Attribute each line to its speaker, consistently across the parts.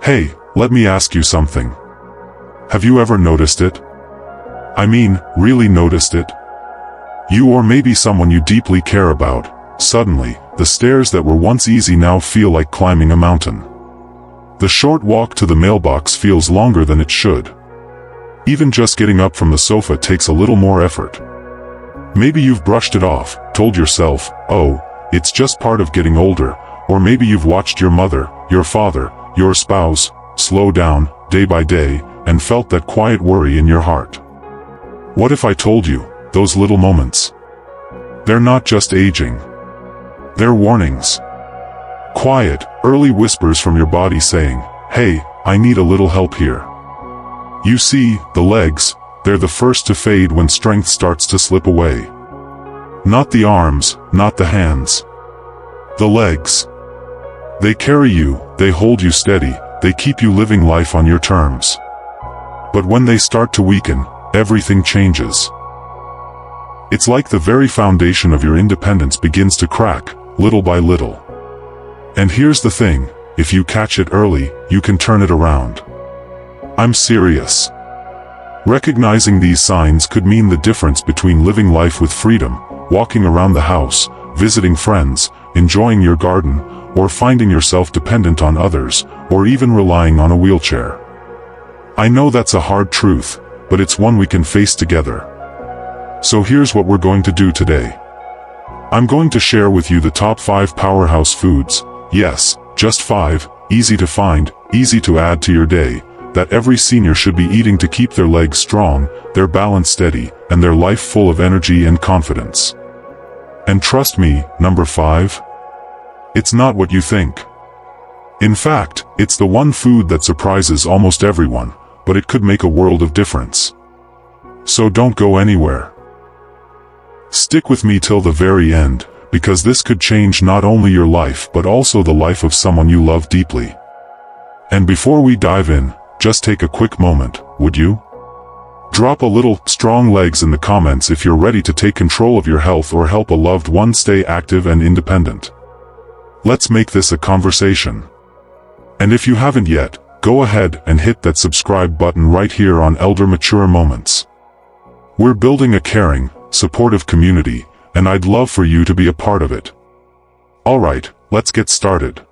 Speaker 1: Hey, let me ask you something. Have you ever noticed it? I mean, really noticed it? You or maybe someone you deeply care about, suddenly, the stairs that were once easy now feel like climbing a mountain. The short walk to the mailbox feels longer than it should. Even just getting up from the sofa takes a little more effort. Maybe you've brushed it off, told yourself, oh, it's just part of getting older, or maybe you've watched your mother, your father, your spouse, slow down, day by day, and felt that quiet worry in your heart. What if I told you, those little moments? They're not just aging. They're warnings. Quiet, early whispers from your body saying, hey, I need a little help here. You see, the legs, they're the first to fade when strength starts to slip away. Not the arms, not the hands. The legs. They carry you, they hold you steady, they keep you living life on your terms. But when they start to weaken, everything changes. It's like the very foundation of your independence begins to crack, little by little. And here's the thing, if you catch it early, you can turn it around. I'm serious. Recognizing these signs could mean the difference between living life with freedom, walking around the house, visiting friends, enjoying your garden, or finding yourself dependent on others, or even relying on a wheelchair. I know that's a hard truth, but it's one we can face together. So here's what we're going to do today. I'm going to share with you the top 5 powerhouse foods, yes, just 5, easy to find, easy to add to your day, that every senior should be eating to keep their legs strong, their balance steady, and their life full of energy and confidence. And trust me, number 5? It's not what you think. In fact, it's the one food that surprises almost everyone, but it could make a world of difference. So don't go anywhere. Stick with me till the very end, because this could change not only your life but also the life of someone you love deeply. And before we dive in, just take a quick moment, would you? Drop a little strong legs in the comments if you're ready to take control of your health or help a loved one stay active and independent. Let's make this a conversation. And if you haven't yet, go ahead and hit that subscribe button right here on Elder Mature Moments. We're building a caring, supportive community, and I'd love for you to be a part of it. Alright, let's get started.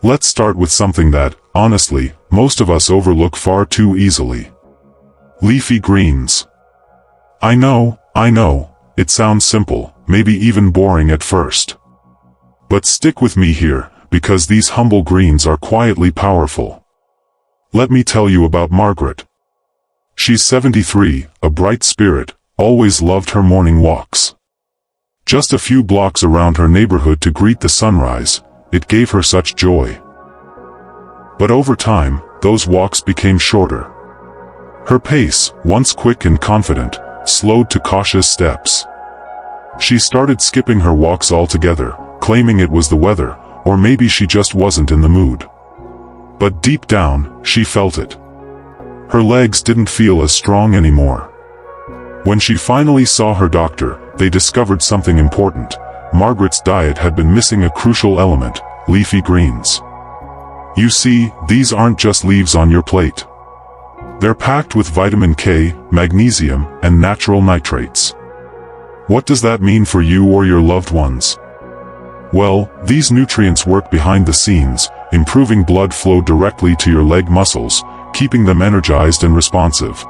Speaker 1: Let's start with something that, honestly, most of us overlook far too easily. Leafy greens. I know, it sounds simple, maybe even boring at first. But stick with me here, because these humble greens are quietly powerful. Let me tell you about Margaret. She's 73, a bright spirit, always loved her morning walks. Just a few blocks around her neighborhood to greet the sunrise, it gave her such joy. But over time, those walks became shorter. Her pace, once quick and confident, slowed to cautious steps. She started skipping her walks altogether, claiming it was the weather, or maybe she just wasn't in the mood. But deep down, she felt it. Her legs didn't feel as strong anymore. When she finally saw her doctor, they discovered something important. Margaret's diet had been missing a crucial element, leafy greens. You see, these aren't just leaves on your plate. They're packed with vitamin K, magnesium, and natural nitrates. What does that mean for you or your loved ones? Well, these nutrients work behind the scenes, improving blood flow directly to your leg muscles, keeping them energized and responsive.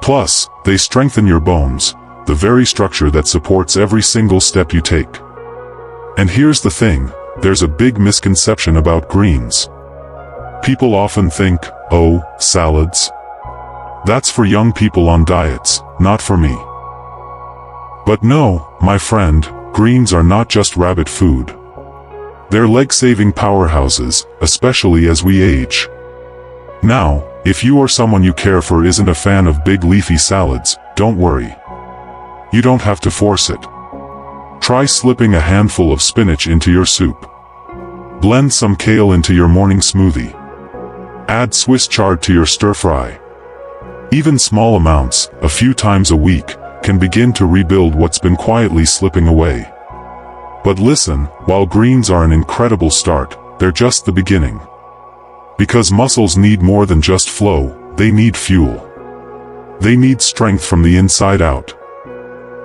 Speaker 1: Plus, they strengthen your bones, the very structure that supports every single step you take. And here's the thing, there's a big misconception about greens. People often think, oh, salads. That's for young people on diets, not for me. But no, my friend, greens are not just rabbit food. They're leg-saving powerhouses, especially as we age. Now, if you or someone you care for isn't a fan of big leafy salads, don't worry. You don't have to force it. Try slipping a handful of spinach into your soup. Blend some kale into your morning smoothie. Add Swiss chard to your stir-fry. Even small amounts, a few times a week, can begin to rebuild what's been quietly slipping away. But listen, while greens are an incredible start, they're just the beginning. Because muscles need more than just flow, they need fuel. They need strength from the inside out.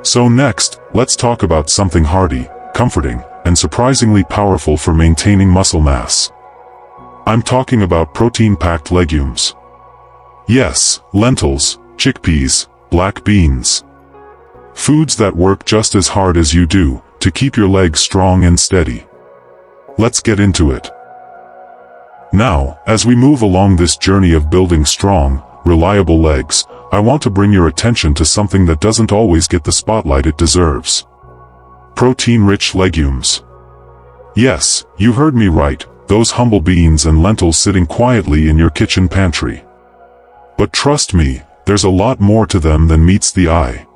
Speaker 1: So next, let's talk about something hearty, comforting, and surprisingly powerful for maintaining muscle mass. I'm talking about protein-packed legumes. Yes, lentils, chickpeas, black beans. Foods that work just as hard as you do, to keep your legs strong and steady. Let's get into it. Now, as we move along this journey of building strong, reliable legs, I want to bring your attention to something that doesn't always get the spotlight it deserves. Protein-rich legumes. Yes, you heard me right, those humble beans and lentils sitting quietly in your kitchen pantry. But trust me, there's a lot more to them than meets the eye.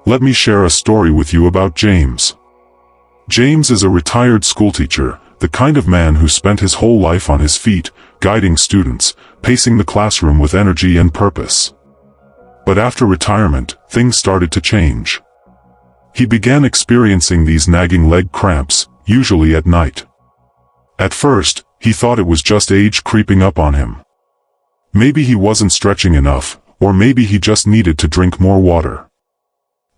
Speaker 1: Let me share a story with you about James. James is a retired schoolteacher, the kind of man who spent his whole life on his feet, guiding students, pacing the classroom with energy and purpose. But after retirement, things started to change. He began experiencing these nagging leg cramps, usually at night. At first, he thought it was just age creeping up on him. Maybe he wasn't stretching enough, or maybe he just needed to drink more water.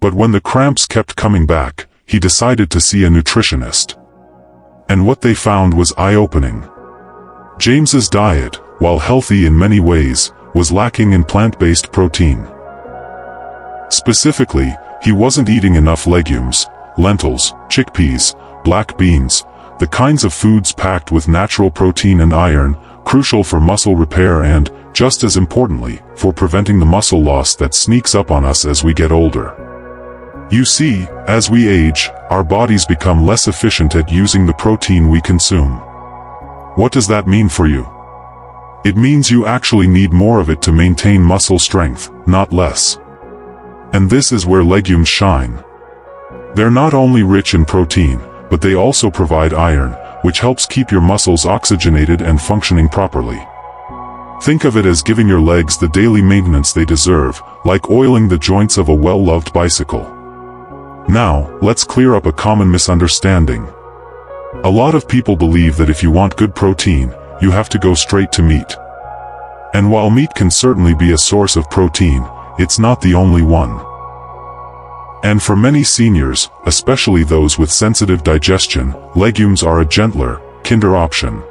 Speaker 1: But when the cramps kept coming back, he decided to see a nutritionist. And what they found was eye-opening. James's diet, while healthy in many ways, was lacking in plant-based protein. Specifically, he wasn't eating enough legumes, lentils, chickpeas, black beans, the kinds of foods packed with natural protein and iron, crucial for muscle repair and, just as importantly, for preventing the muscle loss that sneaks up on us as we get older. You see, as we age, our bodies become less efficient at using the protein we consume. What does that mean for you? It means you actually need more of it to maintain muscle strength, not less. And this is where legumes shine. They're not only rich in protein, but they also provide iron, which helps keep your muscles oxygenated and functioning properly. Think of it as giving your legs the daily maintenance they deserve, like oiling the joints of a well-loved bicycle. Now, let's clear up a common misunderstanding. A lot of people believe that if you want good protein, you have to go straight to meat. And while meat can certainly be a source of protein, it's not the only one. And for many seniors, especially those with sensitive digestion, legumes are a gentler, kinder option.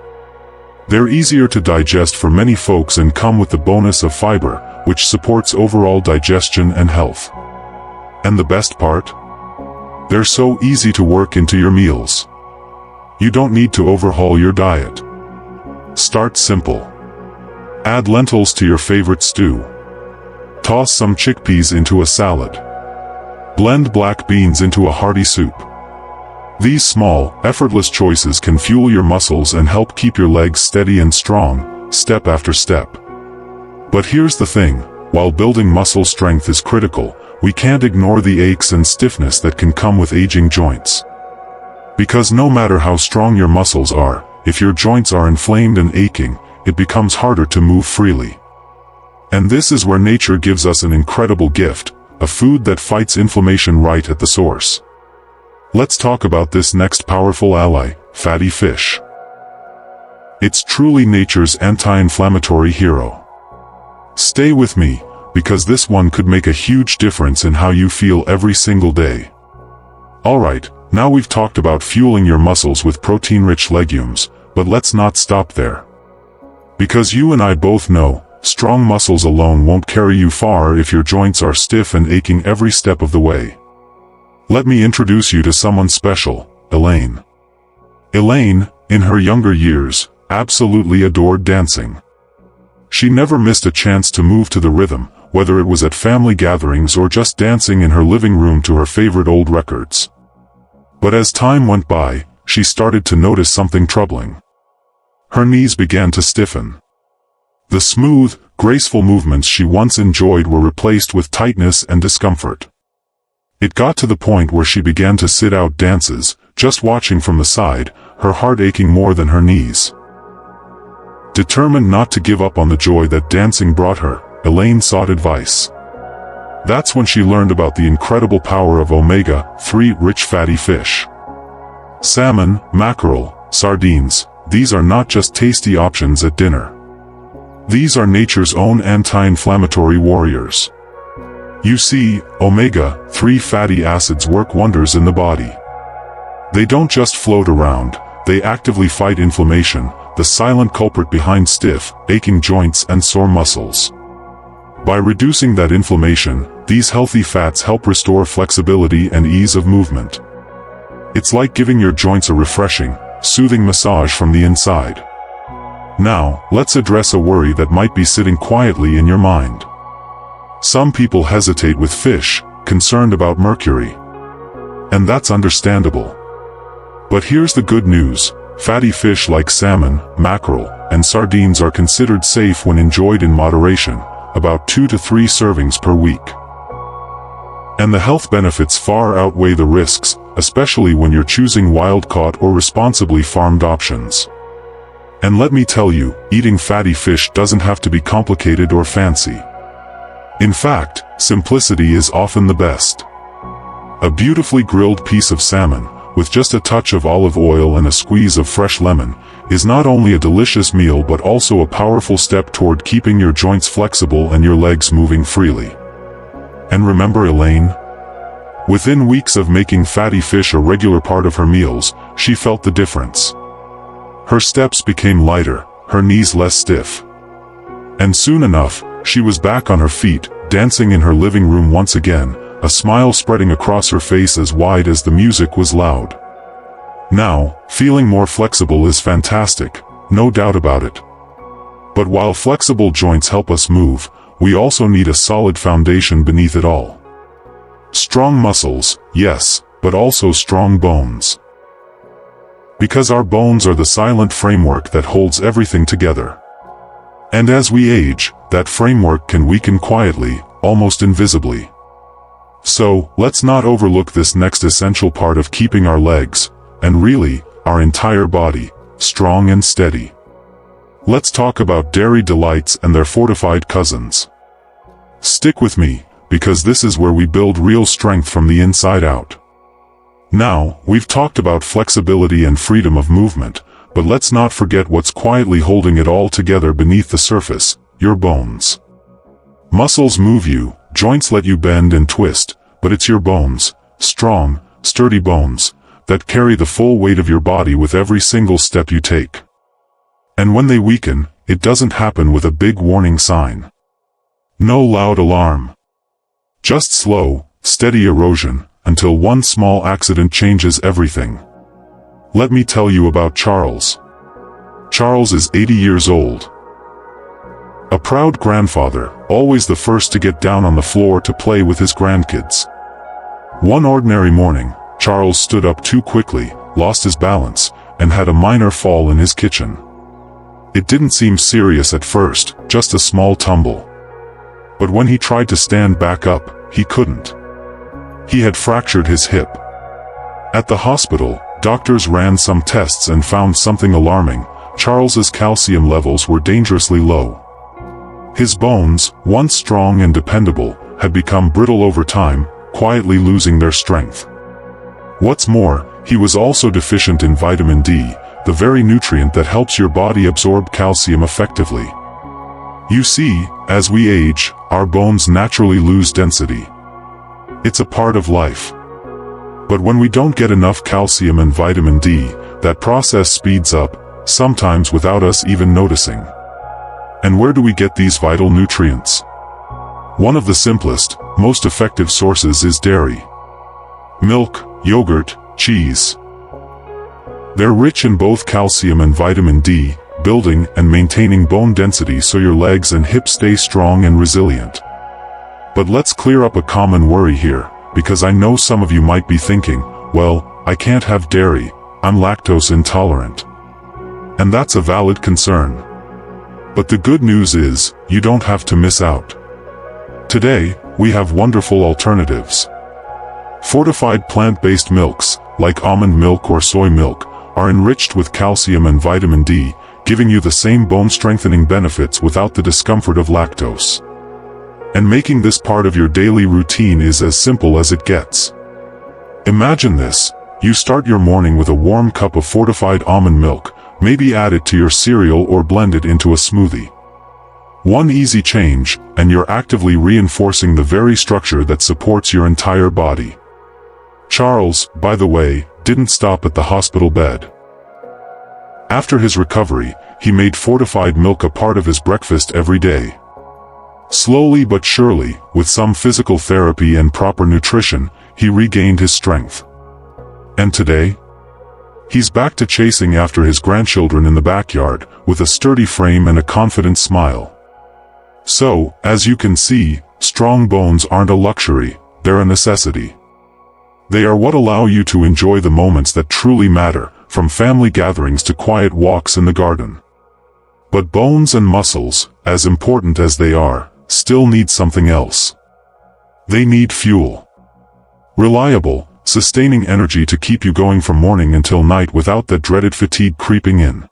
Speaker 1: They're easier to digest for many folks and come with the bonus of fiber, which supports overall digestion and health. And the best part? They're so easy to work into your meals. You don't need to overhaul your diet. Start simple. Add lentils to your favorite stew. Toss some chickpeas into a salad. Blend black beans into a hearty soup. These small, effortless choices can fuel your muscles and help keep your legs steady and strong, step after step. But here's the thing, while building muscle strength is critical, we can't ignore the aches and stiffness that can come with aging joints. Because no matter how strong your muscles are, if your joints are inflamed and aching, it becomes harder to move freely. And this is where nature gives us an incredible gift, a food that fights inflammation right at the source. Let's talk about this next powerful ally, fatty fish. It's truly nature's anti-inflammatory hero. Stay with me, because this one could make a huge difference in how you feel every single day. Alright, now we've talked about fueling your muscles with protein-rich legumes, but let's not stop there. Because you and I both know, strong muscles alone won't carry you far if your joints are stiff and aching every step of the way. Let me introduce you to someone special, Elaine. Elaine, in her younger years, absolutely adored dancing. She never missed a chance to move to the rhythm, whether it was at family gatherings or just dancing in her living room to her favorite old records. But as time went by, she started to notice something troubling. Her knees began to stiffen. The smooth, graceful movements she once enjoyed were replaced with tightness and discomfort. It got to the point where she began to sit out dances, just watching from the side, her heart aching more than her knees. Determined not to give up on the joy that dancing brought her, Elaine sought advice. That's when she learned about the incredible power of omega-3 rich fatty fish. Salmon, mackerel, sardines, these are not just tasty options at dinner. These are nature's own anti-inflammatory warriors. You see, omega-3 fatty acids work wonders in the body. They don't just float around, they actively fight inflammation, the silent culprit behind stiff, aching joints and sore muscles. By reducing that inflammation, these healthy fats help restore flexibility and ease of movement. It's like giving your joints a refreshing, soothing massage from the inside. Now, let's address a worry that might be sitting quietly in your mind. Some people hesitate with fish, concerned about mercury. And that's understandable. But here's the good news. Fatty fish like salmon, mackerel, and sardines are considered safe when enjoyed in moderation, about 2 to 3 servings per week. And the health benefits far outweigh the risks, especially when you're choosing wild-caught or responsibly farmed options. And let me tell you, eating fatty fish doesn't have to be complicated or fancy. In fact, simplicity is often the best. A beautifully grilled piece of salmon, with just a touch of olive oil and a squeeze of fresh lemon, is not only a delicious meal but also a powerful step toward keeping your joints flexible and your legs moving freely. And remember Elaine? Within weeks of making fatty fish a regular part of her meals, she felt the difference. Her steps became lighter, her knees less stiff. And soon enough, she was back on her feet, dancing in her living room once again, a smile spreading across her face as wide as the music was loud. Now, feeling more flexible is fantastic, no doubt about it. But while flexible joints help us move, we also need a solid foundation beneath it all. Strong muscles, yes, but also strong bones. Because our bones are the silent framework that holds everything together. And as we age, that framework can weaken quietly, almost invisibly. So, let's not overlook this next essential part of keeping our legs, and really, our entire body, strong and steady. Let's talk about dairy delights and their fortified cousins. Stick with me, because this is where we build real strength from the inside out. Now, we've talked about flexibility and freedom of movement, but let's not forget what's quietly holding it all together beneath the surface, your bones. Muscles move you, joints let you bend and twist, but it's your bones, strong, sturdy bones, that carry the full weight of your body with every single step you take. And when they weaken, it doesn't happen with a big warning sign. No loud alarm. Just slow, steady erosion, until one small accident changes everything. Let me tell you about Charles. Charles is 80 years old. A proud grandfather, always the first to get down on the floor to play with his grandkids. One ordinary morning, Charles stood up too quickly, lost his balance, and had a minor fall in his kitchen. It didn't seem serious at first, just a small tumble. But when he tried to stand back up, he couldn't. He had fractured his hip. At the hospital, doctors ran some tests and found something alarming. Charles's calcium levels were dangerously low. His bones, once strong and dependable, had become brittle over time, quietly losing their strength. What's more, he was also deficient in vitamin D, the very nutrient that helps your body absorb calcium effectively. You see, as we age, our bones naturally lose density. It's a part of life. But when we don't get enough calcium and vitamin D, that process speeds up, sometimes without us even noticing. And where do we get these vital nutrients? One of the simplest, most effective sources is dairy. Milk, yogurt, cheese. They're rich in both calcium and vitamin D, building and maintaining bone density so your legs and hips stay strong and resilient. But let's clear up a common worry here, because I know some of you might be thinking, well, I can't have dairy, I'm lactose intolerant. And that's a valid concern. But the good news is, you don't have to miss out. Today, we have wonderful alternatives. Fortified plant-based milks, like almond milk or soy milk, are enriched with calcium and vitamin D, giving you the same bone-strengthening benefits without the discomfort of lactose. And making this part of your daily routine is as simple as it gets. Imagine this: you start your morning with a warm cup of fortified almond milk, Maybe add it to your cereal or blend it into a smoothie. One easy change, and you're actively reinforcing the very structure that supports your entire body. Charles, by the way, didn't stop at the hospital bed. After his recovery, he made fortified milk a part of his breakfast every day. Slowly but surely, with some physical therapy and proper nutrition, he regained his strength. And today? He's back to chasing after his grandchildren in the backyard, with a sturdy frame and a confident smile. So, as you can see, strong bones aren't a luxury, they're a necessity. They are what allow you to enjoy the moments that truly matter, from family gatherings to quiet walks in the garden. But bones and muscles, as important as they are, still need something else. They need fuel. Reliable, sustaining energy to keep you going from morning until night without that dreaded fatigue creeping in.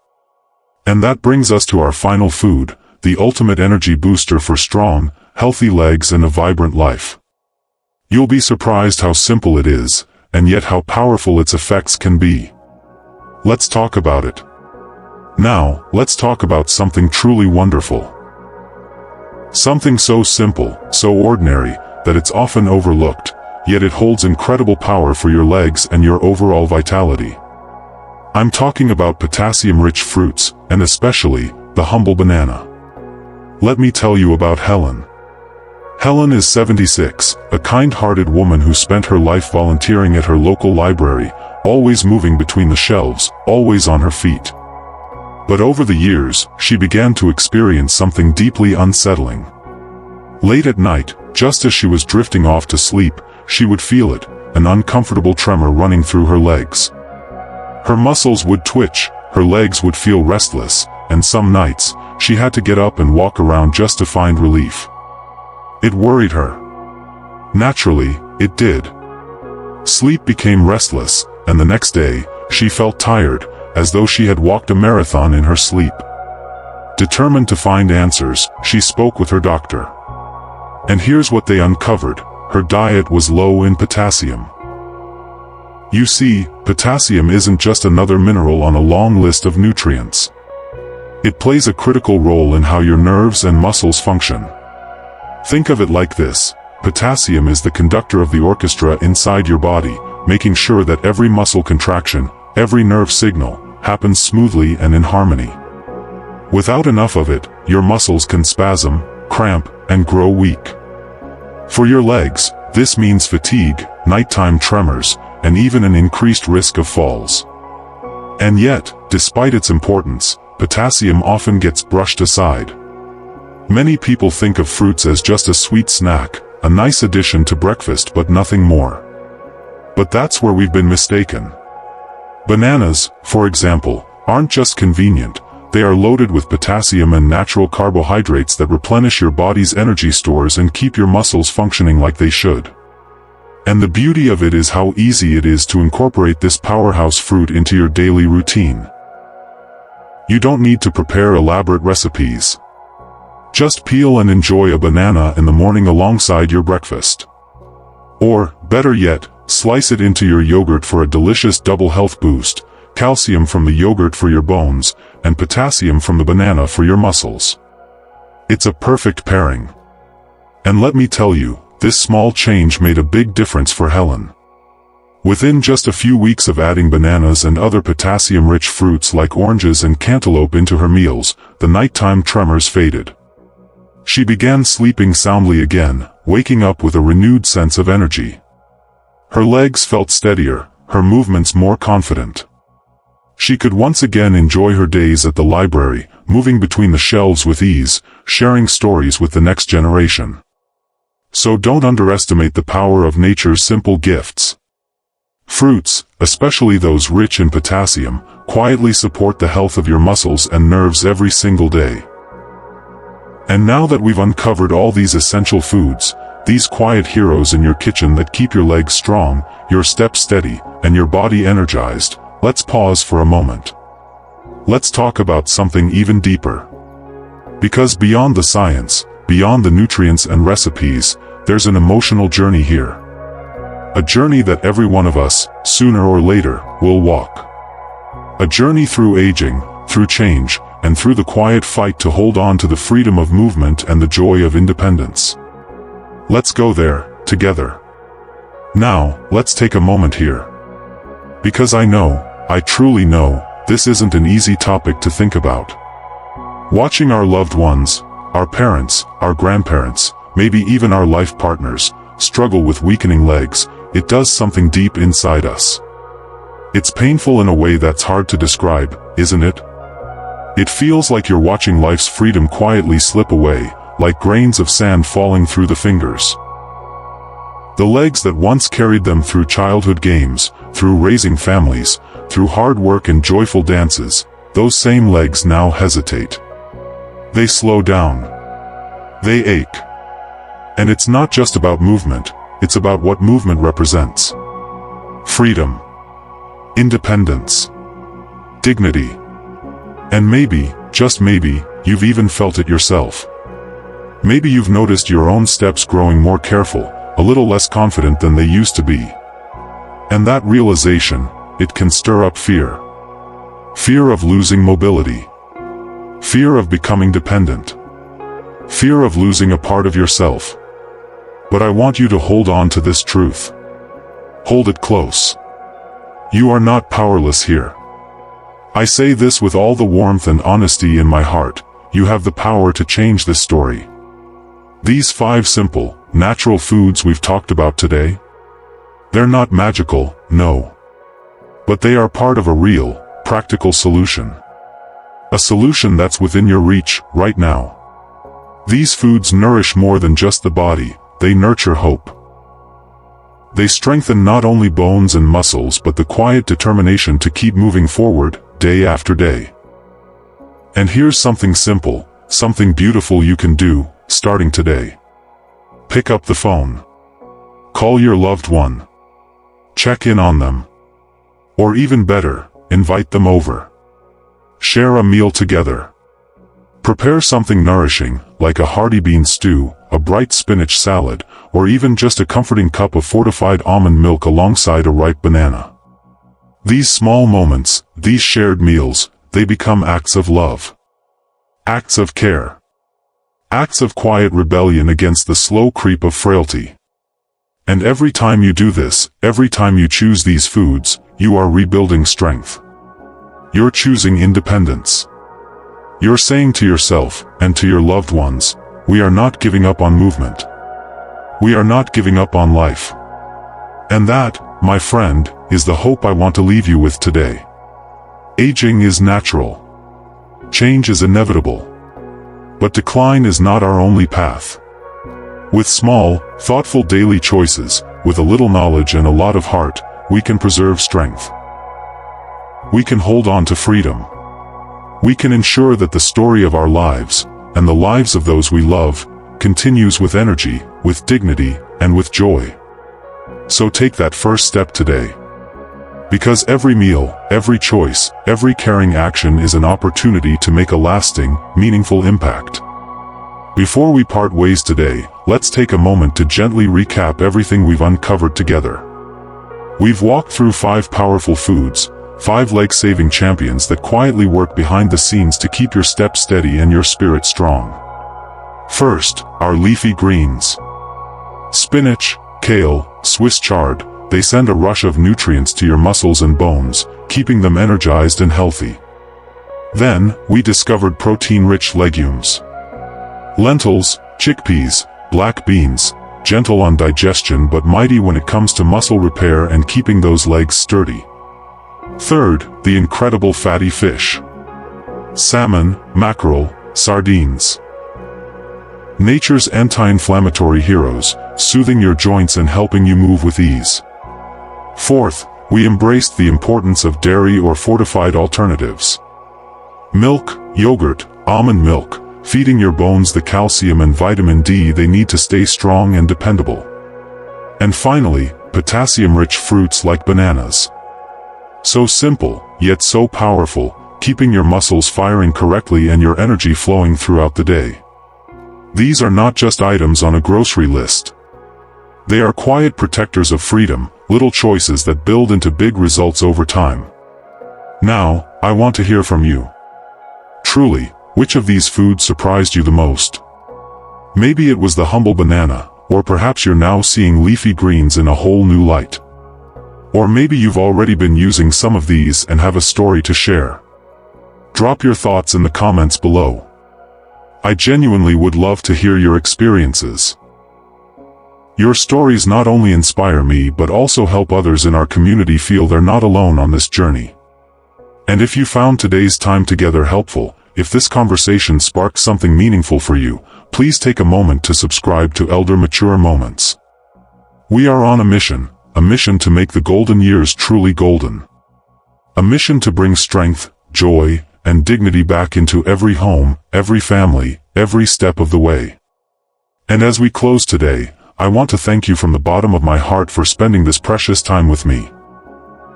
Speaker 1: And that brings us to our final food, the ultimate energy booster for strong, healthy legs and a vibrant life. You'll be surprised how simple it is, and yet how powerful its effects can be. Let's talk about it. Now, let's talk about something truly wonderful. Something so simple, so ordinary, that it's often overlooked, yet it holds incredible power for your legs and your overall vitality. I'm talking about potassium-rich fruits, and especially, the humble banana. Let me tell you about Helen. Helen is 76, a kind-hearted woman who spent her life volunteering at her local library, always moving between the shelves, always on her feet. But over the years, she began to experience something deeply unsettling. Late at night, just as she was drifting off to sleep, she would feel it, an uncomfortable tremor running through her legs. Her muscles would twitch, her legs would feel restless, and some nights, she had to get up and walk around just to find relief. It worried her. Naturally, it did. Sleep became restless, and the next day, she felt tired, as though she had walked a marathon in her sleep. Determined to find answers, she spoke with her doctor. And here's what they uncovered: her diet was low in potassium. You see, potassium isn't just another mineral on a long list of nutrients. It plays a critical role in how your nerves and muscles function. Think of it like this: potassium is the conductor of the orchestra inside your body, making sure that every muscle contraction, every nerve signal, happens smoothly and in harmony. Without enough of it, your muscles can spasm, cramp, and grow weak. For your legs, this means fatigue, nighttime tremors, and even an increased risk of falls. And yet, despite its importance, potassium often gets brushed aside. Many people think of fruits as just a sweet snack, a nice addition to breakfast but nothing more. But that's where we've been mistaken. Bananas, for example, aren't just convenient, they are loaded with potassium and natural carbohydrates that replenish your body's energy stores and keep your muscles functioning like they should. And the beauty of it is how easy it is to incorporate this powerhouse fruit into your daily routine. You don't need to prepare elaborate recipes. Just peel and enjoy a banana in the morning alongside your breakfast. Or, better yet, slice it into your yogurt for a delicious double health boost: calcium from the yogurt for your bones, and potassium from the banana for your muscles. It's a perfect pairing. And let me tell you, this small change made a big difference for Helen. Within just a few weeks of adding bananas and other potassium-rich fruits like oranges and cantaloupe into her meals, the nighttime tremors faded. She began sleeping soundly again, waking up with a renewed sense of energy. Her legs felt steadier, her movements more confident. She could once again enjoy her days at the library, moving between the shelves with ease, sharing stories with the next generation. So don't underestimate the power of nature's simple gifts. Fruits, especially those rich in potassium, quietly support the health of your muscles and nerves every single day. And now that we've uncovered all these essential foods, these quiet heroes in your kitchen that keep your legs strong, your steps steady, and your body energized, let's pause for a moment. Let's talk about something even deeper. Because beyond the science, beyond the nutrients and recipes, there's an emotional journey here. A journey that every one of us, sooner or later, will walk. A journey through aging, through change, and through the quiet fight to hold on to the freedom of movement and the joy of independence. Let's go there, together. Now, let's take a moment here. Because I truly know, this isn't an easy topic to think about. Watching our loved ones, our parents, our grandparents, maybe even our life partners, struggle with weakening legs, it does something deep inside us. It's painful in a way that's hard to describe, isn't it? It feels like you're watching life's freedom quietly slip away, like grains of sand falling through the fingers. The legs that once carried them through childhood games, through raising families, through hard work and joyful dances, those same legs now hesitate. They slow down. They ache. And it's not just about movement, it's about what movement represents. Freedom. Independence. Dignity. And maybe, just maybe, you've even felt it yourself. Maybe you've noticed your own steps growing more careful, a little less confident than they used to be. And that realization, it can stir up fear. Fear of losing mobility. Fear of becoming dependent. Fear of losing a part of yourself. But I want you to hold on to this truth. Hold it close. You are not powerless here. I say this with all the warmth and honesty in my heart. You have the power to change this story. These 5 simple, natural foods we've talked about today, they're not magical, no. But they are part of a real, practical solution. A solution that's within your reach, right now. These foods nourish more than just the body, they nurture hope. They strengthen not only bones and muscles but the quiet determination to keep moving forward, day after day. And here's something simple, something beautiful you can do, starting today. Pick up the phone. Call your loved one. Check in on them. Or even better, invite them over. Share a meal together. Prepare something nourishing, like a hearty bean stew, a bright spinach salad, or even just a comforting cup of fortified almond milk alongside a ripe banana. These small moments, these shared meals, they become acts of love. Acts of care. Acts of quiet rebellion against the slow creep of frailty. And every time you do this, every time you choose these foods, you are rebuilding strength. You're choosing independence. You're saying to yourself, and to your loved ones, we are not giving up on movement. We are not giving up on life. And that, my friend, is the hope I want to leave you with today. Aging is natural. Change is inevitable. But decline is not our only path. With small, thoughtful daily choices, with a little knowledge and a lot of heart, we can preserve strength. We can hold on to freedom. We can ensure that the story of our lives, and the lives of those we love, continues with energy, with dignity, and with joy. So take that first step today. Because every meal, every choice, every caring action is an opportunity to make a lasting, meaningful impact. Before we part ways today, let's take a moment to gently recap everything we've uncovered together. We've walked through 5 powerful foods, 5 leg-saving champions that quietly work behind the scenes to keep your steps steady and your spirit strong. First, our leafy greens. Spinach, kale, Swiss chard, they send a rush of nutrients to your muscles and bones, keeping them energized and healthy. Then, we discovered protein-rich legumes. Lentils, chickpeas, black beans, gentle on digestion but mighty when it comes to muscle repair and keeping those legs sturdy. Third, the incredible fatty fish. Salmon, mackerel, sardines. Nature's anti-inflammatory heroes, soothing your joints and helping you move with ease. Fourth, we embraced the importance of dairy or fortified alternatives. Milk, yogurt, almond milk, feeding your bones the calcium and vitamin D they need to stay strong and dependable. And finally, potassium-rich fruits like bananas. So simple, yet so powerful, keeping your muscles firing correctly and your energy flowing throughout the day. These are not just items on a grocery list. They are quiet protectors of freedom, little choices that build into big results over time. Now, I want to hear from you. Truly, which of these foods surprised you the most? Maybe it was the humble banana, or perhaps you're now seeing leafy greens in a whole new light. Or maybe you've already been using some of these and have a story to share. Drop your thoughts in the comments below. I genuinely would love to hear your experiences. Your stories not only inspire me but also help others in our community feel they're not alone on this journey. And if you found today's time together helpful, if this conversation sparked something meaningful for you, please take a moment to subscribe to Elder Mature Moments. We are on a mission to make the golden years truly golden. A mission to bring strength, joy, and dignity back into every home, every family, every step of the way. And as we close today, I want to thank you from the bottom of my heart for spending this precious time with me.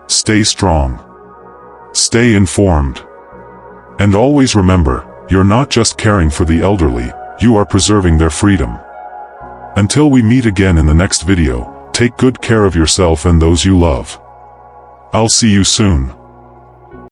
Speaker 1: Stay strong. Stay informed. And always remember, you're not just caring for the elderly, you are preserving their freedom. Until we meet again in the next video, take good care of yourself and those you love. I'll see you soon.